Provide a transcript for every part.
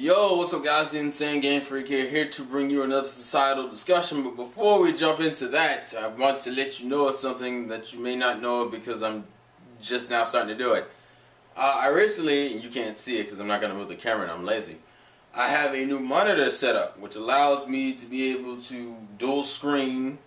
Yo, what's up guys, the Insane Game Freak here to bring you another societal discussion. But before we jump into that, I want to let you know something that you may not know because I'm just now starting to do it. I recently, you can't see it because I'm not going to move the camera and I'm lazy. I have a new monitor set up which allows me to be able to dual screen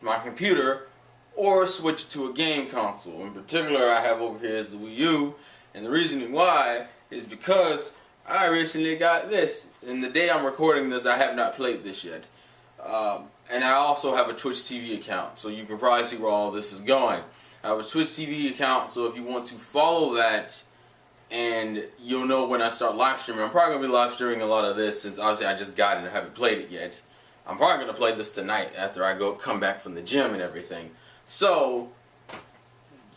my computer or switch to a game console. In particular, I have over here is the Wii U, and the reasoning why is because I recently got this. And the day I'm recording this, I have not played this yet. And I also have a Twitch TV account, so you can probably see where all this is going. I have a Twitch TV account, so if you want to follow that, and you'll know when I start live streaming. I'm probably going to be live streaming a lot of this since obviously I just got it and I haven't played it yet. I'm probably going to play this tonight after I come back from the gym and everything. So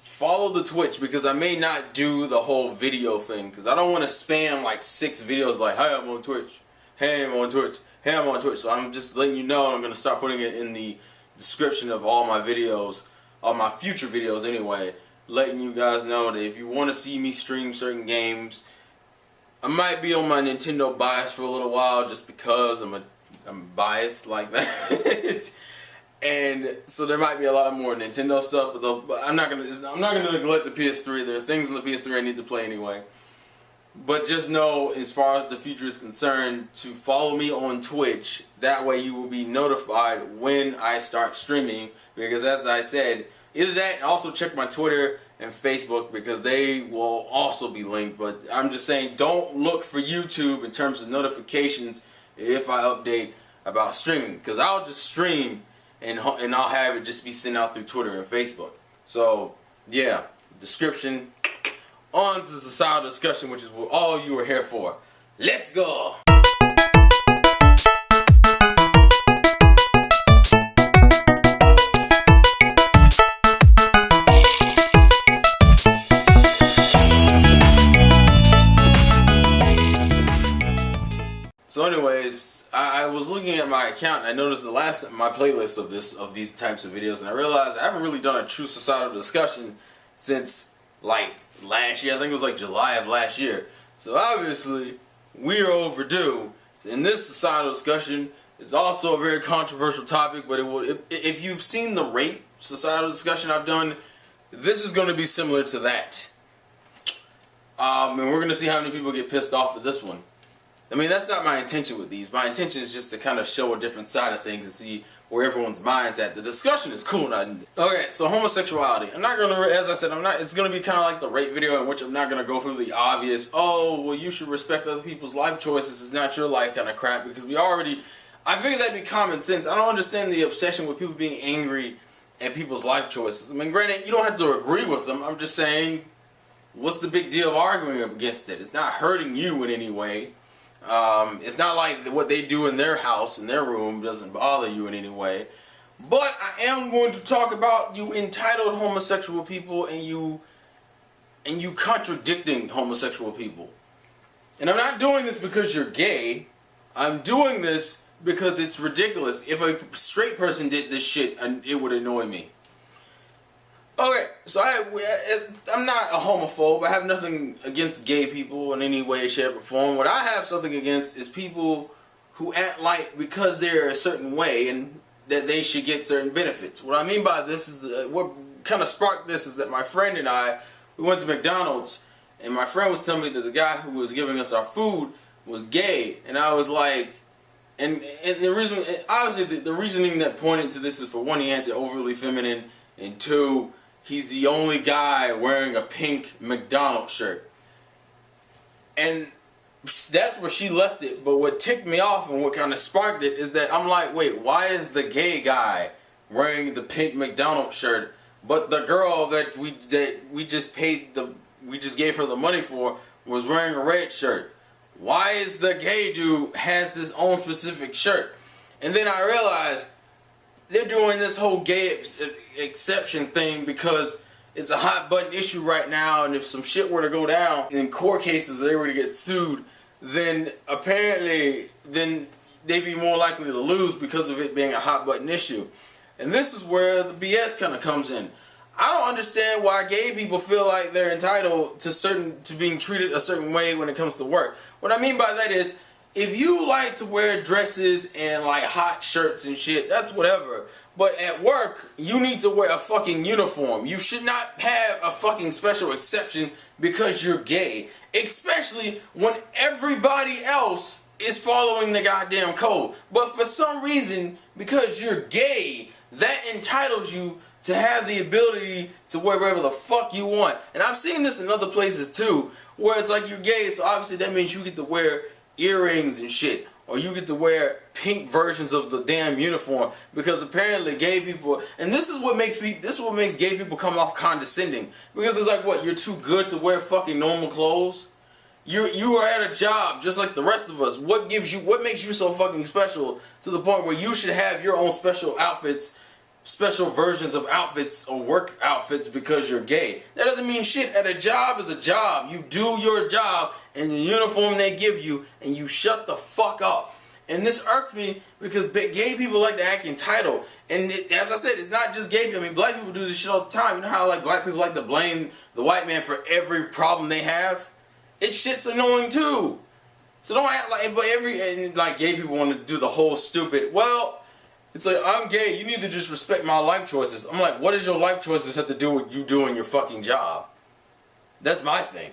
follow the Twitch because I may not do the whole video thing because I don't want to spam like 6 videos like, hey, I'm on Twitch, hey, I'm on Twitch, hey, I'm on Twitch. So I'm just letting you know I'm going to start putting it in the description of all my videos, all my future videos anyway, letting you guys know that if you want to see me stream certain games, I might be on my Nintendo bias for a little while just because I'm biased like that. And so there might be a lot more Nintendo stuff, but I'm not gonna neglect the PS3. There are things on the PS3 I need to play anyway. But just know, as far as the future is concerned, to follow me on Twitch. That way you will be notified when I start streaming. Because as I said, either that, and also check my Twitter and Facebook because they will also be linked. But I'm just saying, don't look for YouTube in terms of notifications if I update about streaming, because I'll just stream and I'll have it just be sent out through Twitter and Facebook. So yeah, description on to the societal discussion, which is what all you are here for. Let's go. So anyways, I was looking at my account and I noticed my playlist of these types of videos, and I realized I haven't really done a true societal discussion since like last year. I think it was like July of last year. So obviously we are overdue. And this societal discussion is also a very controversial topic, but if you've seen the rape societal discussion I've done, this is going to be similar to that. And we're going to see how many people get pissed off at this one. I mean, that's not my intention with these. My intention is just to kind of show a different side of things and see where everyone's mind's at. The discussion is cool. Okay, so homosexuality. I'm not going to, as I said, it's going to be kind of like the rape video in which I'm not going to go through the obvious, oh, well, you should respect other people's life choices. It's not your life kind of crap, because I figure that'd be common sense. I don't understand the obsession with people being angry at people's life choices. I mean, granted, you don't have to agree with them. I'm just saying, what's the big deal of arguing against it? It's not hurting you in any way. It's not like what they do in their house, in their room, doesn't bother you in any way. But I am going to talk about you entitled homosexual people and you contradicting homosexual people. And I'm not doing this because you're gay. I'm doing this because it's ridiculous. If a straight person did this shit, it would annoy me. Okay, so I'm not a homophobe. I have nothing against gay people in any way, shape, or form. What I have something against is people who act like because they're a certain way and that they should get certain benefits. What I mean by this is, what kind of sparked this is that my friend and we went to McDonald's, and my friend was telling me that the guy who was giving us our food was gay, and I was like, and the reason, obviously the reasoning that pointed to this is, for one, he acted overly feminine, and two, he's the only guy wearing a pink McDonald's shirt. And that's where she left it. But what ticked me off and what kind of sparked it is that I'm like, wait, why is the gay guy wearing the pink McDonald's shirt, but the girl that we just gave her the money for was wearing a red shirt? Why is the gay dude has his own specific shirt? And then I realized they're doing this whole gay exception thing because it's a hot button issue right now, and if some shit were to go down in court cases, they were to get sued, then apparently they'd be more likely to lose because of it being a hot button issue. And this is where the BS kind of comes in. I don't understand why gay people feel like they're entitled to being treated a certain way when it comes to work. What I mean by that is, if you like to wear dresses and like hot shirts and shit, that's whatever. But at work, you need to wear a fucking uniform. You should not have a fucking special exception because you're gay. Especially when everybody else is following the goddamn code. But for some reason, because you're gay, that entitles you to have the ability to wear whatever the fuck you want. And I've seen this in other places too, where it's like you're gay, so obviously that means you get to wear earrings and shit. Or you get to wear pink versions of the damn uniform, because apparently gay people, and this is what makes gay people come off condescending, because it's like, what, you're too good to wear fucking normal clothes? You are at a job just like the rest of us. What makes you so fucking special to the point where you should have your own special outfits, special versions of outfits or work outfits because you're gay? That doesn't mean shit. At a job is a job. You do your job in the uniform they give you, and you shut the fuck up. And this irks me because gay people like to act entitled. And as I said, it's not just gay people. I mean, black people do this shit all the time. You know how like black people like to blame the white man for every problem they have? It shit's annoying too. So don't act like, like gay people want to do the whole stupid, well, it's like, I'm gay, you need to just respect my life choices. I'm like, what does your life choices have to do with you doing your fucking job? That's my thing.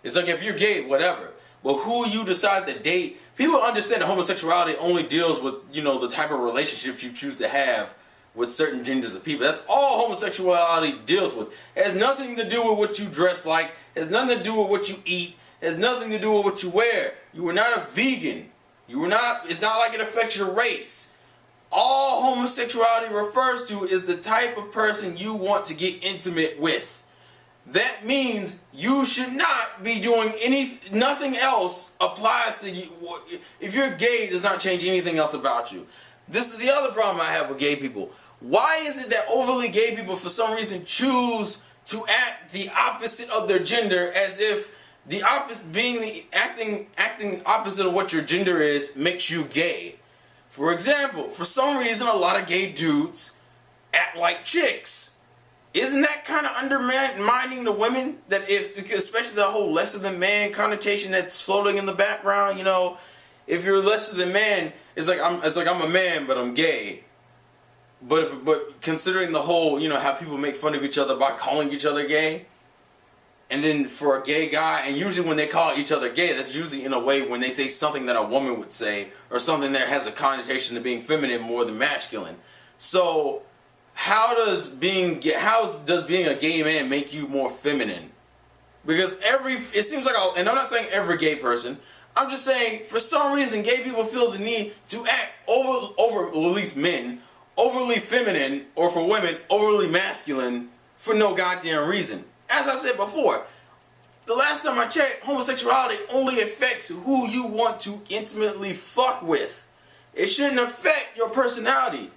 It's like, if you're gay, whatever. But who you decide to date, people understand that homosexuality only deals with, you know, the type of relationships you choose to have with certain genders of people. That's all homosexuality deals with. It has nothing to do with what you dress like. It has nothing to do with what you eat. It has nothing to do with what you wear. You are not a vegan. It's not like it affects your race. All homosexuality refers to is the type of person you want to get intimate with. That means you should not be doing nothing else applies to you. If you're gay, it does not change anything else about you. This is the other problem I have with gay people. Why is it that overly gay people for some reason choose to act the opposite of their gender, as if the opposite, acting opposite of what your gender is, makes you gay? For example, for some reason, a lot of gay dudes act like chicks. Isn't that kind of undermining the women? Because especially the whole lesser than man connotation that's floating in the background. You know, if you're lesser than man, it's like I'm a man, but I'm gay. But considering the whole, you know, how people make fun of each other by calling each other gay. And then for a gay guy, and usually when they call each other gay, that's usually in a way when they say something that a woman would say, or something that has a connotation to being feminine more than masculine. So how does being a gay man make you more feminine? Because it seems like, and I'm not saying every gay person, I'm just saying for some reason gay people feel the need to act or at least men, overly feminine, or for women, overly masculine for no goddamn reason. As I said before, the last time I checked, homosexuality only affects who you want to intimately fuck with. It shouldn't affect your personality.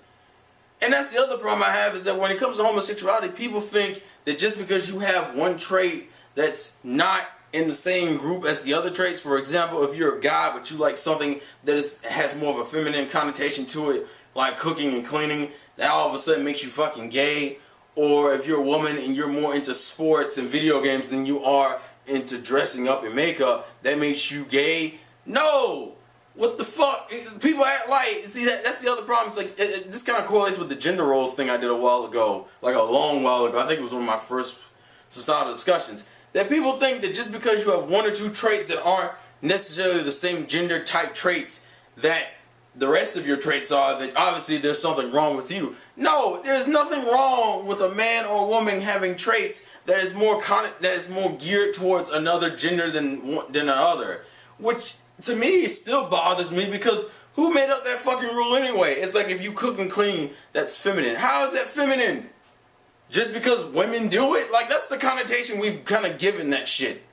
And that's the other problem I have, is that when it comes to homosexuality, people think that just because you have one trait that's not in the same group as the other traits, for example, if you're a guy but you like something that has more of a feminine connotation to it, like cooking and cleaning, that all of a sudden makes you fucking gay. Or if you're a woman and you're more into sports and video games than you are into dressing up and makeup, that makes you gay? No! What the fuck? People act like, see, that's the other problem. It's like, this kind of correlates with the gender roles thing I did a while ago, like a long while ago. I think it was one of my first societal discussions. That people think that just because you have one or two traits that aren't necessarily the same gender type traits that the rest of your traits are, that obviously there's something wrong with you. No, there's nothing wrong with a man or a woman having traits that is more geared towards another gender than another. Which, to me, still bothers me, because who made up that fucking rule anyway? It's like, if you cook and clean, that's feminine. How is that feminine? Just because women do it? Like, that's the connotation we've kind of given that shit.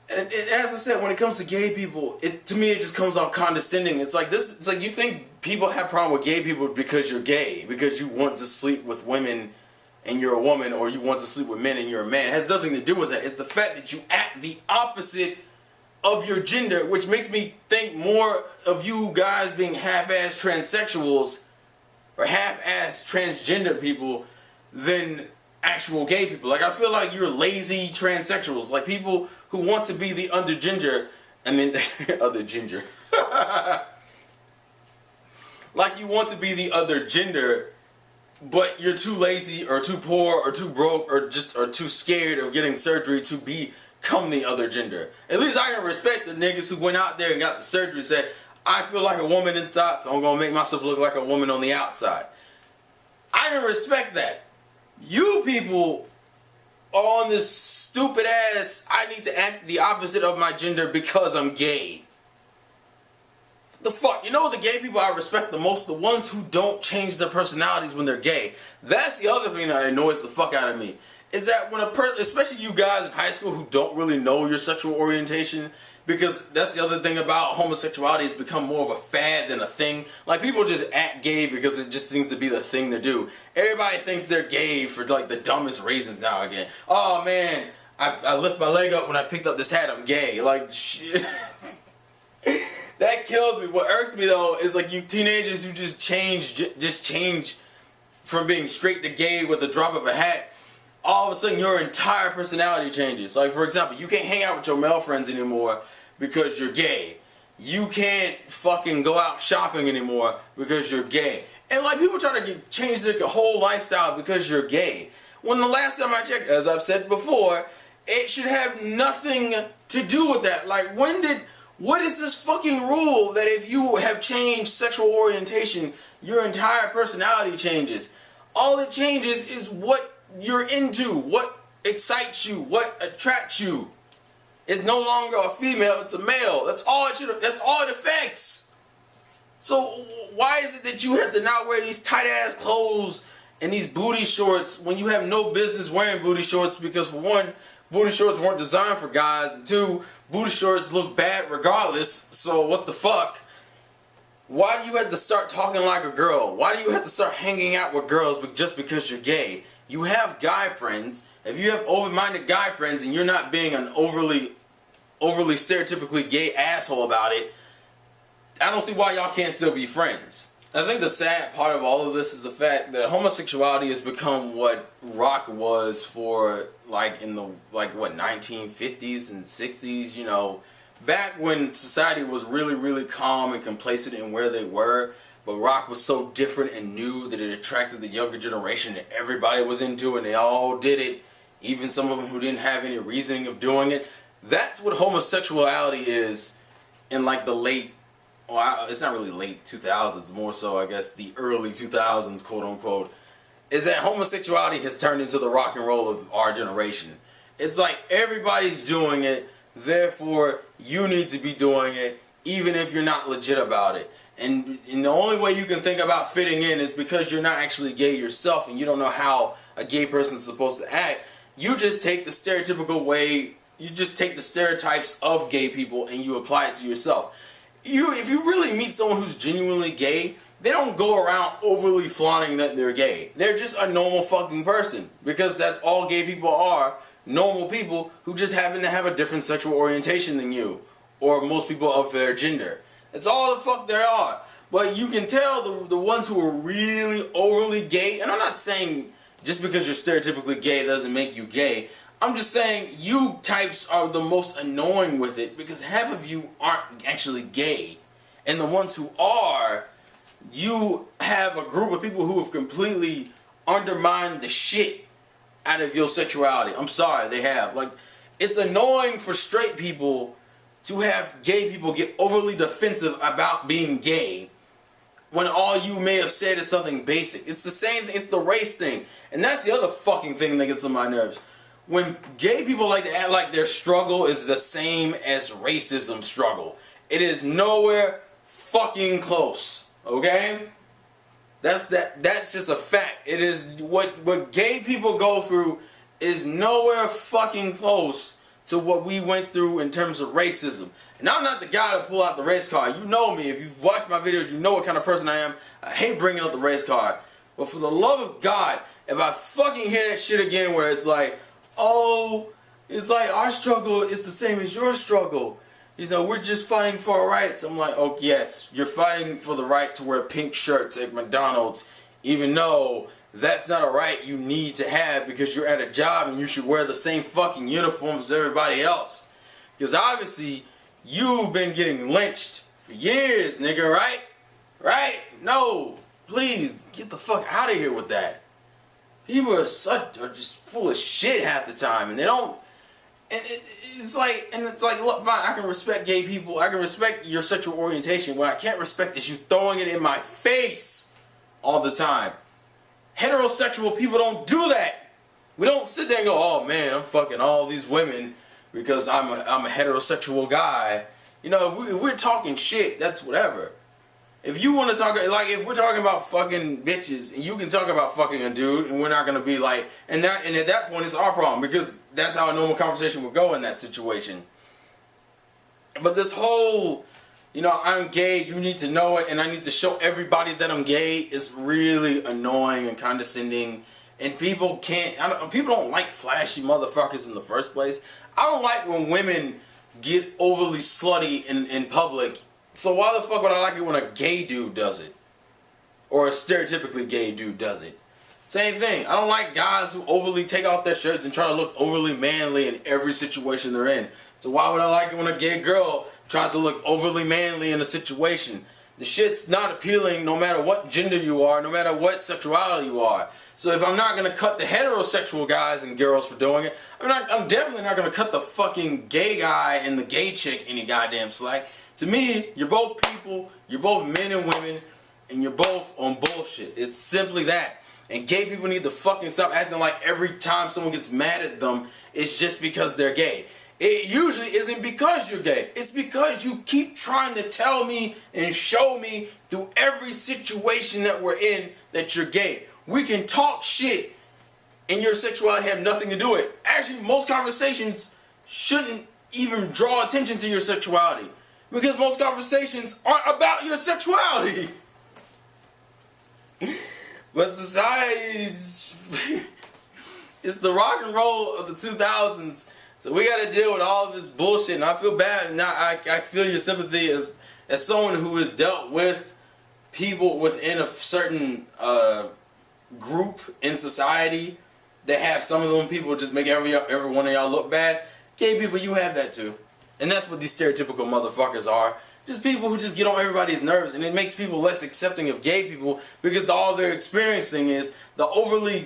And as I said, when it comes to gay people, to me it just comes off condescending. It's like you think people have a problem with gay people because you're gay, because you want to sleep with women and you're a woman, or you want to sleep with men and you're a man. It has nothing to do with that. It's the fact that you act the opposite of your gender, which makes me think more of you guys being half-ass transsexuals or half-ass transgender people than actual gay people. Like, I feel like you're lazy transsexuals, like people who want to be the undergender I mean, other ginger. Like you want to be the other gender, but you're too lazy or too poor or too broke or too scared of getting surgery to become the other gender. At least I can respect the niggas who went out there and got the surgery and said, I feel like a woman inside, so I'm gonna make myself look like a woman on the outside. I can respect that. You people are on this stupid ass, I need to act the opposite of my gender because I'm gay. The fuck? You know the gay people I respect the most? The ones who don't change their personalities when they're gay. That's the other thing that annoys the fuck out of me. Is that when a person, especially you guys in high school who don't really know your sexual orientation, because that's the other thing about homosexuality, it's become more of a fad than a thing. Like people just act gay because it just seems to be the thing to do. Everybody thinks they're gay for like the dumbest reasons now again. Oh man, I lift my leg up when I picked up this hat, I'm gay. Like shit. That kills me. What irks me though is like you teenagers who just change from being straight to gay with the drop of a hat. All of a sudden your entire personality changes. Like for example, you can't hang out with your male friends anymore because you're gay. You can't fucking go out shopping anymore because you're gay. And like people try to change their whole lifestyle because you're gay. When the last time I checked, as I've said before, it should have nothing to do with that. Like what is this fucking rule that if you have changed sexual orientation, your entire personality changes? All it changes is what you're into, what excites you, what attracts you. It's no longer a female, it's a male. That's all it affects. So why is it that you have to now wear these tight ass clothes and these booty shorts when you have no business wearing booty shorts? Because for one, booty shorts weren't designed for guys, and two, booty shorts look bad regardless, so what the fuck? Why do you have to start talking like a girl? Why do you have to start hanging out with girls just because you're gay? You have guy friends. If you have open-minded guy friends and you're not being an overly stereotypically gay asshole about it, I don't see why y'all can't still be friends. I think the sad part of all of this is the fact that homosexuality has become what rock was for like in the 1950s and 60s, you know, back when society was really, really calm and complacent in where they were, but rock was so different and new that it attracted the younger generation and everybody was into it and they all did it, even some of them who didn't have any reasoning of doing it. That's what homosexuality is in like the late, well, it's not really late 2000s, more so I guess the early 2000s, quote unquote, is that homosexuality has turned into the rock and roll of our generation. It's like everybody's doing it, therefore you need to be doing it, even if you're not legit about it. And the only way you can think about fitting in is because you're not actually gay yourself and you don't know how a gay person is supposed to act. You just take the stereotypical way, you just take the stereotypes of gay people and you apply it to yourself. If you really meet someone who's genuinely gay, they don't go around overly flaunting that they're gay. They're just a normal fucking person. Because that's all gay people are. Normal people who just happen to have a different sexual orientation than you. Or most people of their gender. That's all the fuck there are. But you can tell the ones who are really overly gay, and I'm not saying just because you're stereotypically gay doesn't make you gay. I'm just saying you types are the most annoying with it because half of you aren't actually gay. And the ones who are, you have a group of people who have completely undermined the shit out of your sexuality. I'm sorry, they have. Like, it's annoying for straight people to have gay people get overly defensive about being gay when all you may have said is something basic. It's the same thing, it's the race thing. And that's the other fucking thing that gets on my nerves. When gay people like to act like their struggle is the same as racism struggle. It is nowhere fucking close. Okay? That's just a fact. It is what gay people go through is nowhere fucking close to what we went through in terms of racism. And I'm not the guy to pull out the race card. You know me. If you've watched my videos, you know what kind of person I am. I hate bringing up the race card. But for the love of God, if I fucking hear that shit again where it's like, oh, it's like our struggle is the same as your struggle. You know, we're just fighting for our rights. I'm like, oh yes, you're fighting for the right to wear pink shirts at McDonald's, even though that's not a right you need to have because you're at a job and you should wear the same fucking uniforms as everybody else. Because obviously, You've been getting lynched for years, nigga, right? Right? No. Please, get the fuck out of here with that. People are just full of shit half the time, and they don't. And it's like, look, fine, I can respect gay people. I can respect your sexual orientation. What I can't respect is you throwing it in my face all the time. Heterosexual people don't do that. We don't sit there and go, oh man, I'm fucking all these women because I'm a heterosexual guy. You know, if we're talking shit, that's whatever. If you want to talk, like, if we're talking about fucking bitches, and you can talk about fucking a dude, and we're not gonna be like, and at that point, it's our problem, because that's how a normal conversation would go in that situation. But this whole, you know, I'm gay, you need to know it, and I need to show everybody that I'm gay, is really annoying and condescending, and people don't like flashy motherfuckers in the first place. I don't like when women get overly slutty in public. So why the fuck would I like it when a gay dude does it? Or a stereotypically gay dude does it? Same thing. I don't like guys who overly take off their shirts and try to look overly manly in every situation they're in. So why would I like it when a gay girl tries to look overly manly in a situation? The shit's not appealing no matter what gender you are, no matter what sexuality you are. So if I'm not going to cut the heterosexual guys and girls for doing it, I'm definitely not going to cut the fucking gay guy and the gay chick any goddamn slack. To me, you're both people, you're both men and women, and you're both on bullshit. It's simply that. And gay people need to fucking stop acting like every time someone gets mad at them, it's just because they're gay. It usually isn't because you're gay. It's because you keep trying to tell me and show me through every situation that we're in that you're gay. We can talk shit and your sexuality have nothing to do with it. Actually, most conversations shouldn't even draw attention to your sexuality. Because most conversations aren't about your sexuality. But society it's the rock and roll of the 2000s. So we got to deal with all of this bullshit. And I feel bad. Now I feel your sympathy as someone who has dealt with people within a certain group in society that have some of them people just make every one of y'all look bad. Gay people, you have that too. And that's what these stereotypical motherfuckers are. Just people who just get on everybody's nerves, and it makes people less accepting of gay people because all they're experiencing is the overly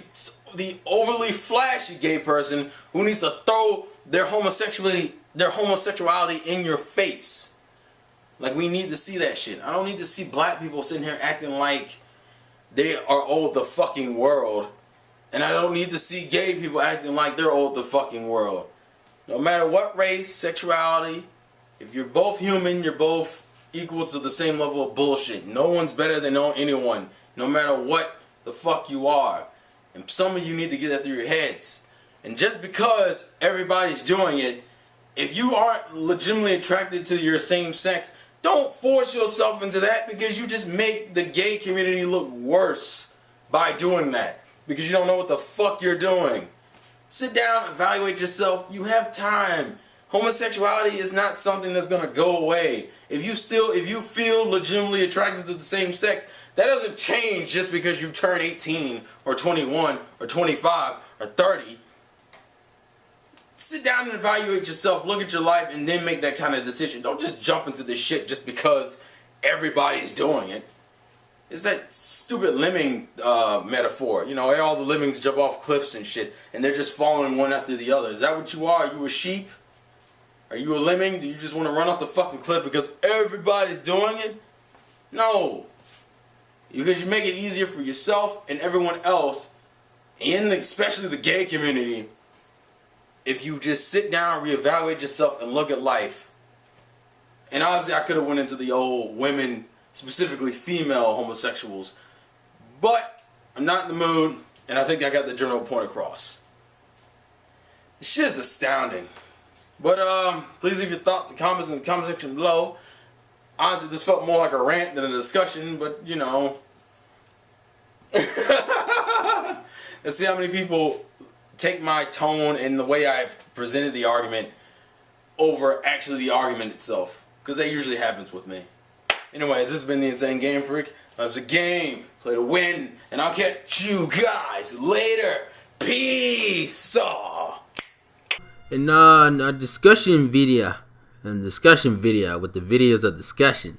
flashy gay person who needs to throw their homosexuality in your face. Like, we need to see that shit. I don't need to see black people sitting here acting like they are owed the fucking world. And I don't need to see gay people acting like they're owed the fucking world. No matter what race, sexuality, if you're both human, you're both equal to the same level of bullshit. No one's better than anyone, no matter what the fuck you are. And some of you need to get that through your heads. And just because everybody's doing it, if you aren't legitimately attracted to your same sex, don't force yourself into that, because you just make the gay community look worse by doing that. Because you don't know what the fuck you're doing. Sit down, evaluate yourself. You have time. Homosexuality is not something that's gonna go away. If you feel legitimately attracted to the same sex, that doesn't change just because you turn 18 or 21 or 25 or 30. Sit down and evaluate yourself, look at your life, and then make that kind of decision. Don't just jump into this shit just because everybody's doing it. It's that stupid lemming metaphor. You know, where all the lemmings jump off cliffs and shit, and they're just falling one after the other. Is that what you are? Are you a sheep? Are you a lemming? Do you just want to run off the fucking cliff because everybody's doing it? No. Because you make it easier for yourself and everyone else, and especially the gay community, if you just sit down, reevaluate yourself, and look at life. And obviously I could have went into the old women, specifically female homosexuals, but I'm not in the mood, and I think I got the general point across. This shit is astounding. But please leave your thoughts and comments in the comment section below. Honestly, this felt more like a rant than a discussion, but you know. Let's see how many people take my tone and the way I presented the argument over actually the argument itself, because that usually happens with me. Anyways, this has been the Insane Game Freak. It's a game, play to win, and I'll catch you guys later. Peace. In a discussion video, a discussion video with the videos of discussion.